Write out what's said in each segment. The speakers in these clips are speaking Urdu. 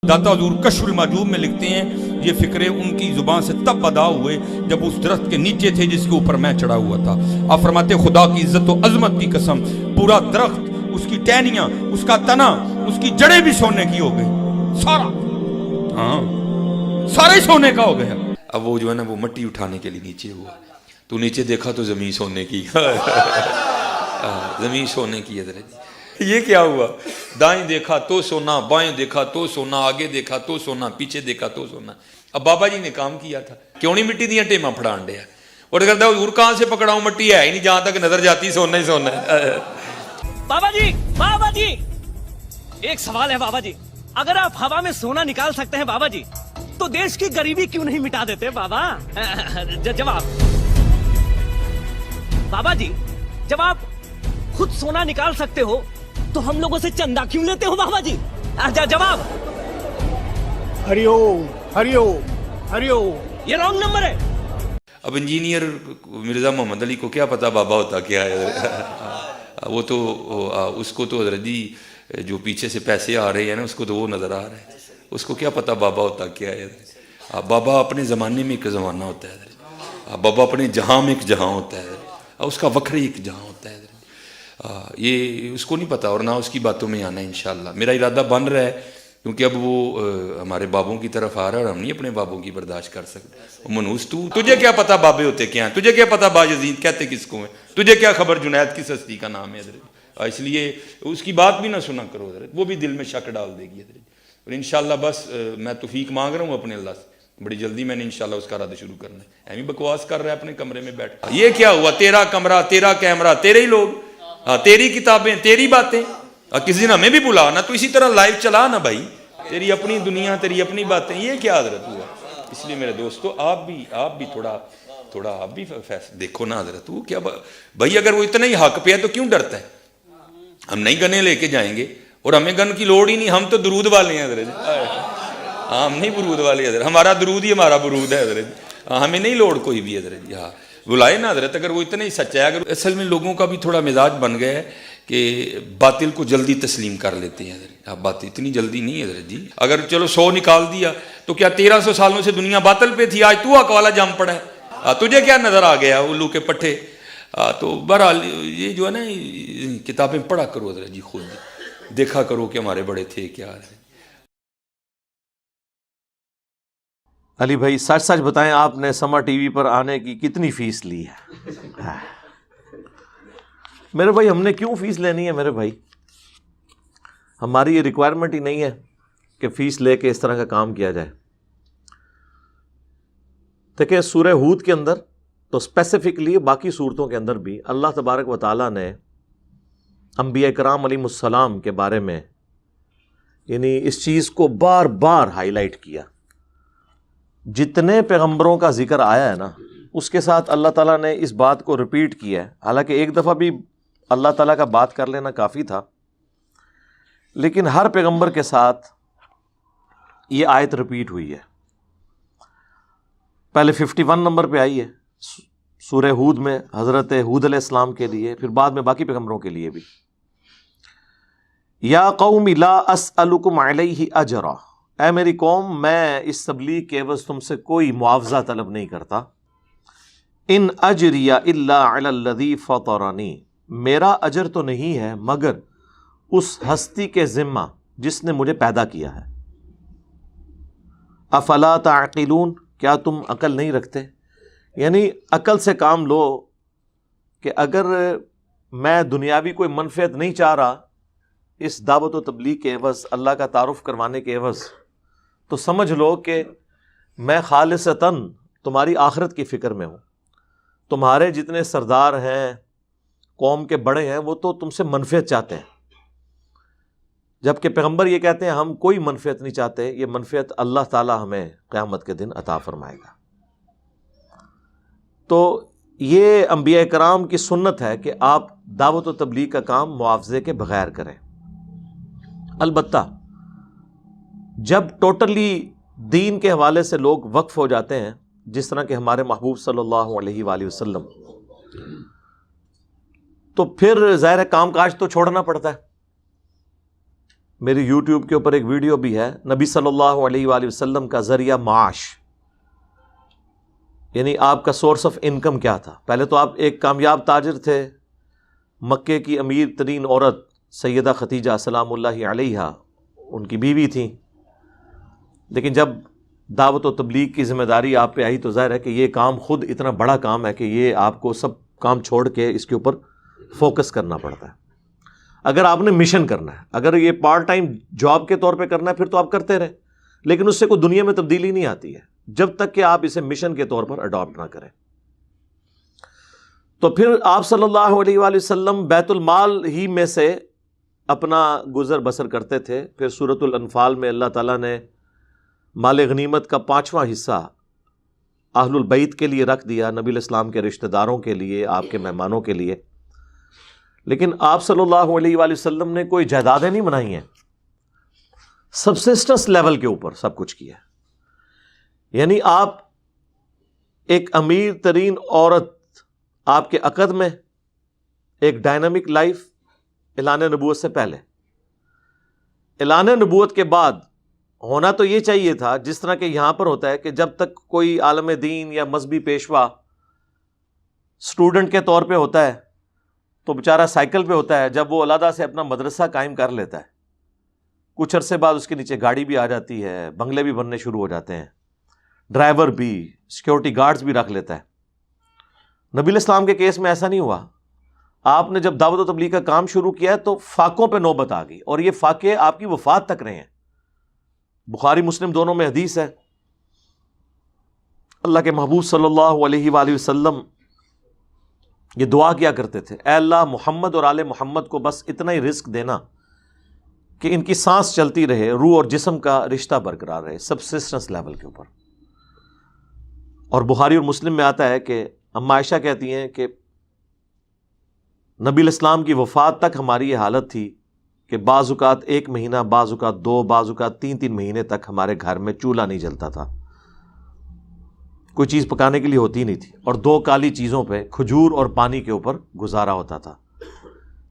داتا حضور کشف المحجوب میں لکھتے ہیں یہ فکرے ان کی زبان سے تب ادا ہوئے جب اس درخت کے نیچے تھے جس کے اوپر میں چڑھا ہوا تھا. آپ فرماتے خدا کی عزت و عظمت کی قسم پورا درخت، اس کی ٹہنیاں، اس کا تنا، اس کی جڑیں بھی سونے کی ہو گئی، سارا، ہاں سارے سونے کا ہو گیا. اب وہ جو ہے نا وہ مٹی اٹھانے کے لیے نیچے ہوا، تو نیچے دیکھا تو زمین سونے کی زمین سونے کی. یہ کیا ہوا؟ دائیں دیکھا تو سونا، بائیں دیکھا تو سونا، آگے دیکھا تو سونا، پیچھے دیکھا تو سونا. اب بابا جی نے کام کیا تھا، کیوں نہیں مٹی دیا ٹیماں پھڑان دیا، اور کہتا حضور کہاں سے پکڑاؤں، مٹی ہے ہی نہیں، جہاں تک نظر جاتی سونا ہی سونا ہے. بابا جی ایک سوال ہے بابا جی، اگر آپ ہوا میں سونا نکال سکتے ہیں بابا جی تو دیش کی غریبی کیوں نہیں مٹا دیتے بابا؟ جواب بابا جی، جب آپ خود سونا نکال سکتے ہو تو ہم لوگوں سے چندہ کیوں لیتے ہو بابا جی؟ جواب ہری اوم ہری اوم ہری اوم. یہ رانگ نمبر ہے. اب انجینئر مرزا محمد علی کو کیا پتا بابا ہوتا کیا ہے، وہ تو اس کو تو حضرت جی جو پیچھے سے پیسے آ رہے ہیں نا اس کو تو وہ نظر آ رہا ہے، اس کو کیا پتا بابا ہوتا کیا ہے. بابا اپنے زمانے میں ایک زمانہ ہوتا ہے، بابا اپنے جہاں میں ایک جہاں ہوتا ہے، اس کا وکھری ایک جہاں ہوتا ہے. یہ اس کو نہیں پتا اور نہ اس کی باتوں میں آنا ہے. انشاءاللہ میرا ارادہ بن رہا ہے کیونکہ اب وہ ہمارے بابوں کی طرف آ رہا ہے اور ہم نہیں اپنے بابوں کی برداشت کر سکتے. منوس تجھے کیا پتا بابے ہوتے کیا ہیں، تجھے کیا پتا باجزید کہتے کس کو ہیں، تجھے کیا خبر جنید کس ہستی کا نام ہے حضرت. اس لیے اس کی بات بھی نہ سنا کرو حضرت، وہ بھی دل میں شک ڈال دے گی حضرت. اور انشاءاللہ بس میں توفیق مانگ رہا ہوں اپنے اللہ سے، بڑی جلدی میں نے انشاءاللہ اس کا رد شروع کرنا ہے. ایمی بکواس کر رہا ہے اپنے کمرے میں بیٹھ. یہ کیا ہوا؟ تیرا کمرہ، تیرا کیمرہ، تیرے ہی لوگ، تیری کتابیں، تیری باتیں. کسی دن ہمیں بھی بلا نا تو اسی طرح لائیو چلا نا بھائی، تیری اپنی دنیا، تیری اپنی باتیں. یہ کیا حضرت ہوا؟ اس لیے میرے دوستو آپ بھی تھوڑا آپ بھی دیکھو نا حضرت. وہ کیا بھائی، اگر وہ اتنا ہی حق پہ ہے تو کیوں ڈرتا ہے؟ ہم نہیں گنے لے کے جائیں گے اور ہمیں گن کی لوڑ ہی نہیں، ہم تو درود والے ہیں حضرت. ہم نہیں برود والے حضرت، ہمارا درود ہی ہمارا برود ہے حضرت، ہمیں نہیں لوڑ کوئی بھی حضرت. ہاں بلائے نا حضرت، اگر وہ اتنا ہی سچا ہے. اگر اصل میں لوگوں کا بھی تھوڑا مزاج بن گیا ہے کہ باطل کو جلدی تسلیم کر لیتے ہیں حضرت. بات اتنی جلدی نہیں حضرت جی. اگر چلو 100 نکال دیا تو کیا 1300 سالوں سے دنیا باطل پہ تھی، آج تو اکوالا جم پڑا ہے، تجھے کیا نظر آ گیا الو کے پٹھے. تو بہرحال یہ جو ہے نا کتابیں پڑھا کرو حضرت جی، خود دیکھا کرو کہ ہمارے بڑے تھے کیا. علی بھائی سچ سچ بتائیں، آپ نے سما ٹی وی پر آنے کی کتنی فیس لی ہے؟ میرے بھائی ہم نے کیوں فیس لینی ہے میرے بھائی؟ ہماری یہ ریکوائرمنٹ ہی نہیں ہے کہ فیس لے کے اس طرح کا کام کیا جائے. دیکھیں سورہ ہود کے اندر تو اسپیسیفکلی باقی صورتوں کے اندر بھی اللہ تبارک و تعالیٰ نے انبیاء کرام علیہ السلام کے بارے میں یعنی اس چیز کو بار بار ہائی لائٹ کیا. جتنے پیغمبروں کا ذکر آیا ہے نا اس کے ساتھ اللہ تعالیٰ نے اس بات کو ریپیٹ کیا ہے. حالانکہ ایک دفعہ بھی اللہ تعالیٰ کا بات کر لینا کافی تھا، لیکن ہر پیغمبر کے ساتھ یہ آیت ریپیٹ ہوئی ہے. پہلے 51 نمبر پہ آئی ہے سورہ ہود میں حضرت ہود علیہ السلام کے لیے، پھر بعد میں باقی پیغمبروں کے لیے بھی. یا قوم لا اسألکم علیہ اجرا، اے میری قوم میں اس تبلیغ کے عوض تم سے کوئی معاوضہ طلب نہیں کرتا. ان اجری الا علی الذی فطرنی، میرا اجر تو نہیں ہے مگر اس ہستی کے ذمہ جس نے مجھے پیدا کیا ہے. افلا تعقلون، کیا تم عقل نہیں رکھتے؟ یعنی عقل سے کام لو کہ اگر میں دنیاوی کوئی منفعت نہیں چاہ رہا اس دعوت و تبلیغ کے عوض، اللہ کا تعارف کروانے کے عوض، تو سمجھ لو کہ میں خالصتاً تمہاری آخرت کی فکر میں ہوں. تمہارے جتنے سردار ہیں، قوم کے بڑے ہیں، وہ تو تم سے منفعت چاہتے ہیں، جبکہ پیغمبر یہ کہتے ہیں ہم کوئی منفعت نہیں چاہتے، یہ منفعت اللہ تعالی ہمیں قیامت کے دن عطا فرمائے گا. تو یہ انبیاء کرام کی سنت ہے کہ آپ دعوت و تبلیغ کا کام معاوضے کے بغیر کریں. البتہ جب ٹوٹلی دین کے حوالے سے لوگ وقف ہو جاتے ہیں، جس طرح کہ ہمارے محبوب صلی اللہ علیہ وآلہ وسلم، تو پھر ظاہر ہے کام کاج تو چھوڑنا پڑتا ہے. میری یوٹیوب کے اوپر ایک ویڈیو بھی ہے، نبی صلی اللہ علیہ وآلہ وسلم کا ذریعہ معاش، یعنی آپ کا سورس آف انکم کیا تھا. پہلے تو آپ ایک کامیاب تاجر تھے، مکے کی امیر ترین عورت سیدہ ختیجہ سلام اللہ علیہا ان کی بیوی تھیں، لیکن جب دعوت و تبلیغ کی ذمہ داری آپ پہ آئی تو ظاہر ہے کہ یہ کام خود اتنا بڑا کام ہے کہ یہ آپ کو سب کام چھوڑ کے اس کے اوپر فوکس کرنا پڑتا ہے. اگر آپ نے مشن کرنا ہے، اگر یہ پارٹ ٹائم جاب کے طور پہ کرنا ہے پھر تو آپ کرتے رہیں، لیکن اس سے کوئی دنیا میں تبدیلی نہیں آتی ہے جب تک کہ آپ اسے مشن کے طور پر اڈاپٹ نہ کریں. تو پھر آپ صلی اللہ علیہ وآلہ وسلم بیت المال ہی میں سے اپنا گزر بسر کرتے تھے. پھر سورۃ الانفال میں اللہ تعالیٰ نے مال غنیمت کا 5واں حصہ اہل البیت کے لیے رکھ دیا، نبی علیہ السلام کے رشتہ داروں کے لیے، آپ کے مہمانوں کے لیے. لیکن آپ صلی اللہ علیہ وآلہ وسلم نے کوئی جائیدادیں نہیں بنائی ہیں، سبسسٹنس لیول کے اوپر سب کچھ کیا. یعنی آپ ایک امیر ترین عورت، آپ کے عقد میں ایک ڈائنامک لائف اعلان نبوت سے پہلے، اعلان نبوت کے بعد ہونا تو یہ چاہیے تھا جس طرح کہ یہاں پر ہوتا ہے کہ جب تک کوئی عالم دین یا مذہبی پیشوا اسٹوڈنٹ کے طور پہ ہوتا ہے تو بیچارہ سائیکل پہ ہوتا ہے، جب وہ علیحدہ سے اپنا مدرسہ قائم کر لیتا ہے کچھ عرصے بعد اس کے نیچے گاڑی بھی آ جاتی ہے، بنگلے بھی بننے شروع ہو جاتے ہیں، ڈرائیور بھی، سیکیورٹی گارڈز بھی رکھ لیتا ہے. نبی علیہ السلام کے کیس میں ایسا نہیں ہوا. آپ نے جب دعوت و تبلیغ کا کام شروع کیا ہے تو فاقوں پہ نوبت آ گئی، اور یہ فاقے آپ کی وفات تک رہے ہیں. بخاری مسلم دونوں میں حدیث ہے، اللہ کے محبوب صلی اللہ علیہ وآلہ وسلم یہ دعا کیا کرتے تھے، اے اللہ محمد اور آل محمد کو بس اتنا ہی رزق دینا کہ ان کی سانس چلتی رہے، روح اور جسم کا رشتہ برقرار رہے، سبسسٹنس لیول کے اوپر. اور بخاری اور مسلم میں آتا ہے کہ اما عائشہ کہتی ہیں کہ نبی علیہ السلام کی وفات تک ہماری یہ حالت تھی کہ بعض اوقات 1 مہینہ، بعض اوقات 2، بعض اوقات 3 مہینے تک ہمارے گھر میں چولہا نہیں جلتا تھا، کوئی چیز پکانے کے لیے ہوتی نہیں تھی، اور 2 کالی چیزوں پہ کھجور اور پانی کے اوپر گزارا ہوتا تھا.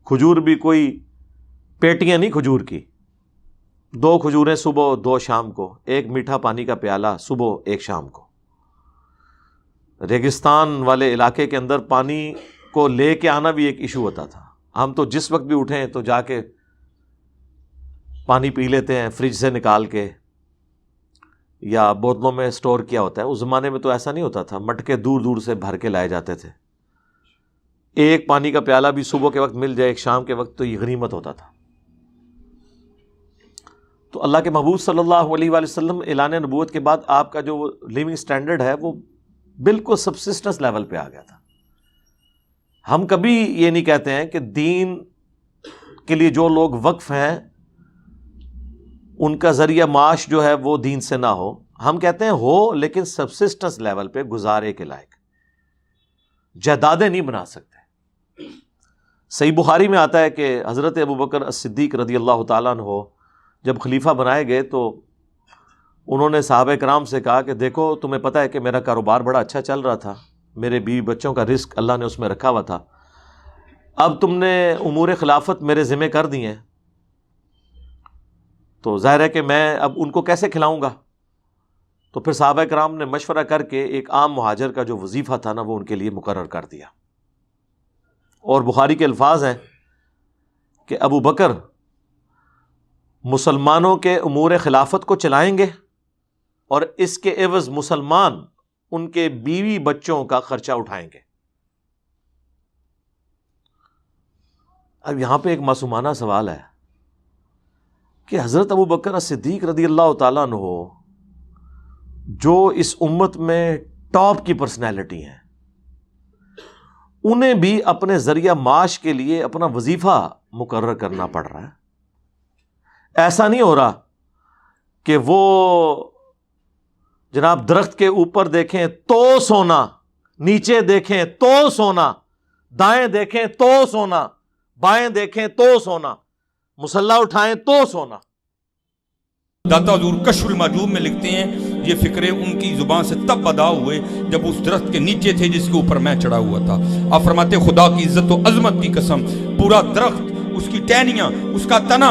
کھجور بھی کوئی پیٹیاں نہیں کھجور کی، 2 کھجوریں صبح 2 شام کو، 1 میٹھا پانی کا پیالہ صبح 1 شام کو. ریگستان والے علاقے کے اندر پانی کو لے کے آنا بھی ایک ایشو ہوتا تھا. ہم تو جس وقت بھی اٹھیں تو جا کے پانی پی لیتے ہیں فریج سے نکال کے، یا بوتلوں میں سٹور کیا ہوتا ہے. اس زمانے میں تو ایسا نہیں ہوتا تھا، مٹکے دور دور سے بھر کے لائے جاتے تھے. ایک پانی کا پیالہ بھی صبح کے وقت مل جائے، ایک شام کے وقت، تو یہ غنیمت ہوتا تھا. تو اللہ کے محبوب صلی اللہ علیہ وآلہ وسلم اعلان نبوت کے بعد آپ کا جو لیونگ سٹینڈرڈ ہے وہ بالکل سبسسٹنس لیول پہ آ گیا تھا. ہم کبھی یہ نہیں کہتے ہیں کہ دین کے لیے جو لوگ وقف ہیں ان کا ذریعہ معاش جو ہے وہ دین سے نہ ہو. ہم کہتے ہیں ہو، لیکن سبسسٹنس لیول پہ گزارے کے لائق، جائیدادیں نہیں بنا سکتے. صحیح بخاری میں آتا ہے کہ حضرت ابوبکر الصدیق رضی اللہ تعالیٰ عنہ جب خلیفہ بنائے گئے تو انہوں نے صحابہ کرام سے کہا کہ دیکھو تمہیں پتہ ہے کہ میرا کاروبار بڑا اچھا چل رہا تھا، میرے بیوی بچوں کا رزق اللہ نے اس میں رکھا ہوا تھا، اب تم نے امور خلافت میرے ذمہ کر دی ہیں، تو ظاہر ہے کہ میں اب ان کو کیسے کھلاؤں گا. تو پھر صحابہ کرام نے مشورہ کر کے ایک عام مہاجر کا جو وظیفہ تھا نا وہ ان کے لیے مقرر کر دیا. اور بخاری کے الفاظ ہیں کہ ابو بکر مسلمانوں کے امور خلافت کو چلائیں گے اور اس کے عوض مسلمان ان کے بیوی بچوں کا خرچہ اٹھائیں گے. اب یہاں پہ ایک معصومانہ سوال ہے کہ حضرت ابو بکر صدیق رضی اللہ تعالیٰ عنہ جو اس امت میں ٹاپ کی پرسنالٹی ہیں، انہیں بھی اپنے ذریعہ معاش کے لیے اپنا وظیفہ مقرر کرنا پڑ رہا ہے. ایسا نہیں ہو رہا کہ وہ جناب درخت کے اوپر دیکھیں تو سونا، نیچے دیکھیں تو سونا، دائیں دیکھیں تو سونا، بائیں دیکھیں تو سونا، مسلح اٹھائیں تو سونا. داتا حضور کشف المحجوب میں لکھتے ہیں یہ فکرے ان کی زبان سے تب ادا ہوئے جب اس درخت کے نیچے تھے جس کے اوپر میں چڑھا ہوا تھا. آپ فرماتے خدا کی عزت و عظمت کی قسم، پورا درخت، اس کی ٹہنیاں، اس کا تنا،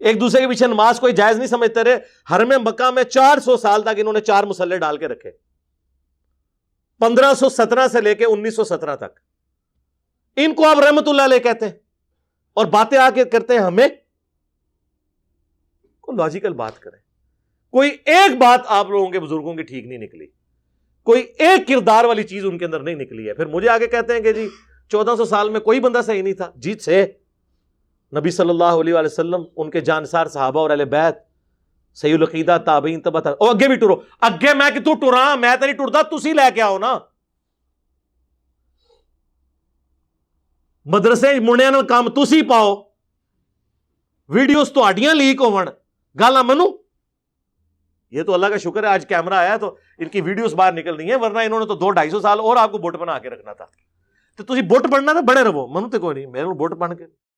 ایک دوسرے کے پیچھے نماز کوئی جائز نہیں سمجھتے رہے. حرم مکہ میں 400 سال تک انہوں نے 4 مصلے ڈال کے رکھے, 1517 سے لے کے 1917 تک. ان کو آپ رحمت اللہ علیہ کہتے ہیں اور باتیں آ کے کرتے ہیں ہمیں. کوئی لاجیکل بات کریں. کوئی ایک بات آپ لوگوں کے بزرگوں کی ٹھیک نہیں نکلی, کوئی ایک کردار والی چیز ان کے اندر نہیں نکلی ہے. پھر مجھے آگے کہتے ہیں کہ جی 1400 سال میں کوئی بندہ صحیح نہیں تھا. جی سے نبی صلی اللہ علیہ وآلہ وسلم, ان کے جانسار صحابہ اور اہل بیت, صحیح العقیدہ تابعین تبع. او اگے بھی ٹرو, اگے میں کہ تو ٹراں, میں تو نہیں ٹرتا, تسی لے کے آؤ نا. مدرسے منڈیاں نال کام تسی پاؤ, ویڈیوز تہاڈیاں لیک ہون, گالاں منو. یہ تو اللہ کا شکر ہے آج کیمرہ آیا تو ان کی ویڈیوز باہر نکل رہی ہیں, ورنہ انہوں نے تو 200-250 سال اور آپ کو بت بنا کے رکھنا تھا. تو تسی بت بننا تھا بڑے رہو, منو تے کوئی نہیں, میرے کو بت بن کے